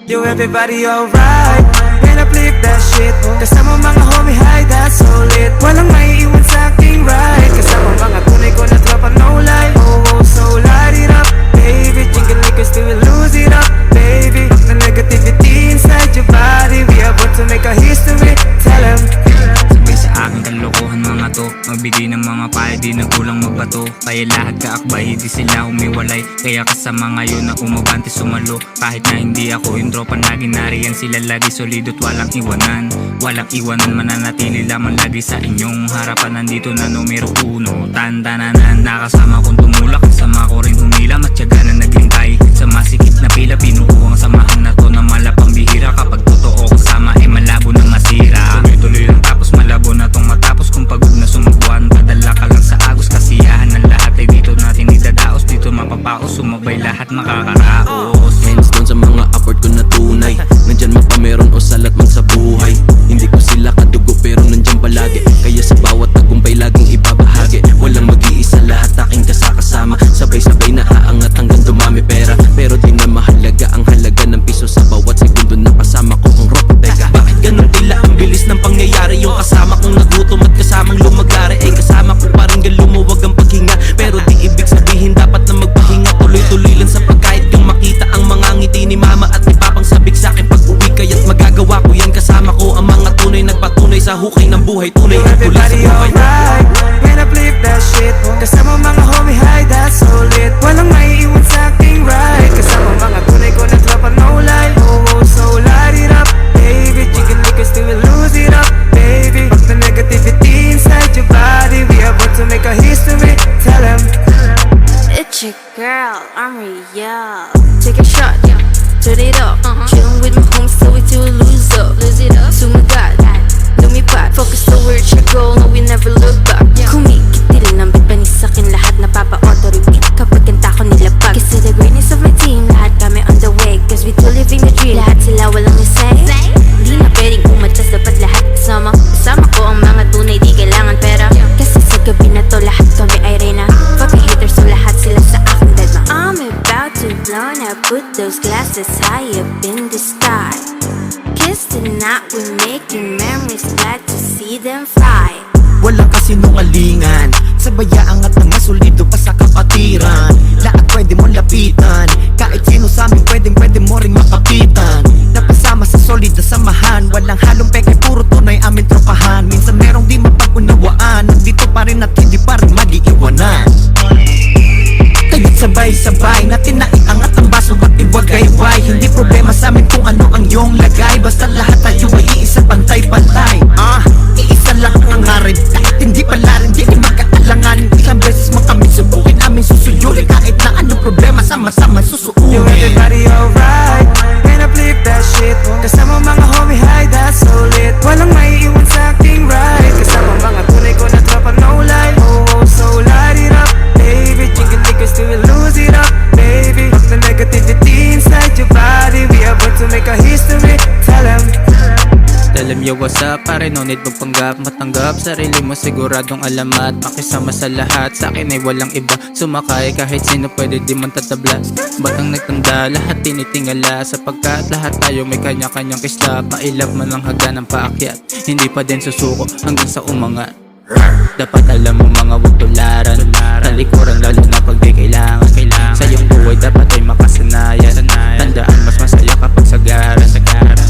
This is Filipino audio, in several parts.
Yo, everybody alright? When I flip that shit, kasama mga homie, hi, that's solid. Walang maiiwan sa aking ride, kasama mga tunay ko na tropa, no lie. Oh, oh, so light it up, baby. Drinking liquor, still lose it up, baby. Fuck the negativity inside your body. We are about to make a history, tell them. Sabay sa aking kalokohan mga to, magbigay ng mga payo, di na kulang magbato. Kaya lahat kaakbay, hindi sila umiwalay. Kaya kasama ngayon na umabante sumalo. Kahit na hindi ako yung tropa, lagi nariyan sila, lagi solido't walang iwanan. Walang iwanan, mananatili lamang lagi sa inyong harapan. Nandito na numero 1, tandananan. Nakasama kong tumulak, kasama ko rin humila, matyaga na naglintay. Sa masikip na pila, pinuho ang samahan na to na malapang bihira. Kapag totoo kasama, malabo na masira. Tuloy-tuloy lang tapos malabo na tong matapos. Kung pagod na sumubuan, padala ka lang sa agos. Kasiyahan ng lahat ay dito natin idadaos. Dito mapapaos, sumabay lahat makakaraos. Hands down sa mga effort ko na tunay. Nandyan man pa meron o salat man sa buhay. Hindi ko sila kadugo pero nandyan palagi. Kaya sa bawat tagumpay laging ibabahagi. Walang mag-iisa, lahat aking kasakasama. Sabay-sabay na aangat hanggang dumami pera. Pero di na mahalaga ang halaga ng piso sa bawat segundo na kasama ko ang rock. Teka, bakit ganun tila ang bilis ng pangyayari? Yung kasama kong nagutom at kasamang lumagari ay kasama ko parang lumuwag ang paghinga. Pero di ibig sabihin dapat na magpahinga. Tuloy-tuloy lang sa pagkait kang makita ang mga ngiti ni mama at ni papang sabik sa'kin pag uwi. Kaya't magagawa ko yan, kasama ko ang mga tunay nagpatunay sa hukay ng buhay. Tunay at tuloy sa buhay. Alright, when I flip that shit, kasama mga homie, hi, that's solid. Walang maiiwan sa aking ride, kasama mga tunay ko na tropa, no lie. Oh, oh, so light it up, baby. Drinking liquor, still lose it up, baby. Fuck the negativity inside your body. We are about to make a history, tell them. It's your girl, I'm real. Take a shot, turn it up. Chillin' with my homies so we till we lose up. So my God, lumipat. Focus towards your goal, no we never look back. Kumikitil ng bitbanis sa'kin, lahat napapa-auto repeat kapag kanta ko nilapag. Kasi the greatness of my team, lahat kami on the way. Cause we do living the dream, lahat sila walang say. Di na pwedeng umatras, dapat lahat kasama. Kasama ko ang mga tunay, di kailangan pera. Kasi sa gabi na to, lahat kami ay reyna. Pag haters, so lahat sila sa akin deadma. I'm about to blow now, put those glasses high up in the sky. Kiss tonight, we're making memories, glad to see them fly. Walang kasinungalingan, sabaya angat ng solido pa sa kapatiran. Lahat pwede mo lapitan, kahit sino sa amin pwede mo ring makapitan. Napasama sa solid na samahan, walang halong peke, puro tunay aming tropahan. Minsan merong di mapag-unawaan, nandito pa rin at hindi pa rin mag-iiwanan. Kaya't sabay-sabay natin na iangat ang baso at iwagayway. Hindi problema sa amin kung ano ang iyong lagay, basta lahat tayo ay iisa, pantay-pantay. Iisa lang ang ngarin, kahit hindi pala rin, di magkaalangan. Isang beses mo kami subukin, amin susuyulin. Kahit na anong problema, sama-sama susuulin. Yo, everybody alright? When I flip that shit, kasama mga homie, hi, that's solid. Walang maiiwan sa aking ride, kasama mga tunay ko na tropa, no lie. Oh, oh, so light it up, baby. Drinking liquor, still lose it up, baby. Fuck the negativity inside your body. We are about to make a history, tell them. Tell them yo what's up, pare no need magpanggap. Matanggap sarili mo, siguradong alamat. Makisama sa lahat, sa akin ay walang iba. Sumakay kahit sino pwede di man tatablas. Batang nagtanda, lahat tinitingala. Sapagkat lahat tayo may kanya-kanyang kisla. Pailap man ang hagdan ng paakyat, hindi pa din susuko hanggang sa umangat. Dapat alam mo mga huwag tularan, talikuran lalo na pag di kailangan. Sa iyong buhay dapat ay makasanayan. Tandaan mas masaya kapag sagaran.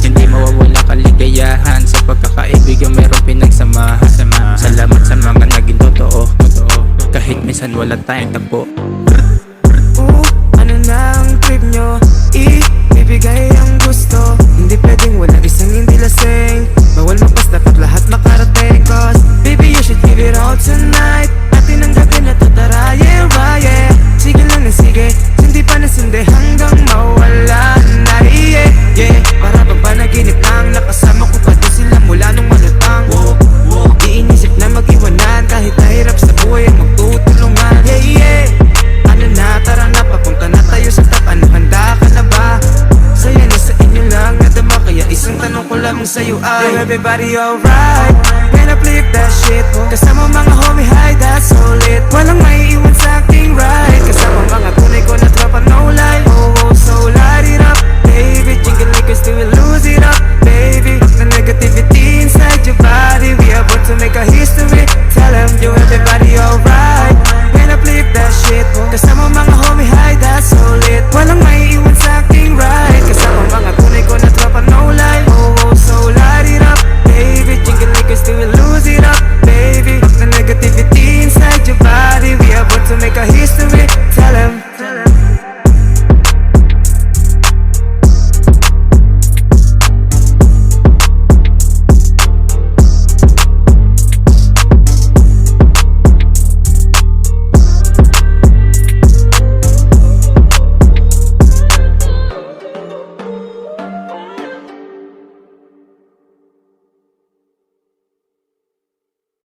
Hindi mawawala kaligayahan sa pagkakaibigan, merong pinagsamahan. Salamat sa mga naging totoo, kahit minsan wala tayong tagpo. Ano na ang trip nyo? Ibibigay ang gusto, hindi pwedeng walang isang hindi lasing. Bawal mapas, dapat lahat makarating. Cause baby you should give it all tonight. Atin ang gabi na to, tara, yeah, yeah. Sige lang na sige, sindi pa na sindi hanggang mawala na, yeah, yeah. Para pa ba naginip lang, nakasama ko pa din sila mula nung malutang. Di inisip na mag-iwanan, kahit nahirap sa buhay ay magtutulungan, yeah, yeah. Ano na, tara na, papunta na tayo sa top. Ano, handa ka na ba? Saya na sa inyo lang nadama, kaya isang tanong ko lamang sa'yo ay, yo, everybody alright? When I flip that shit, kasama mga homie, hi, that's solid. Walang maiiwan sa aking ride, kasama mga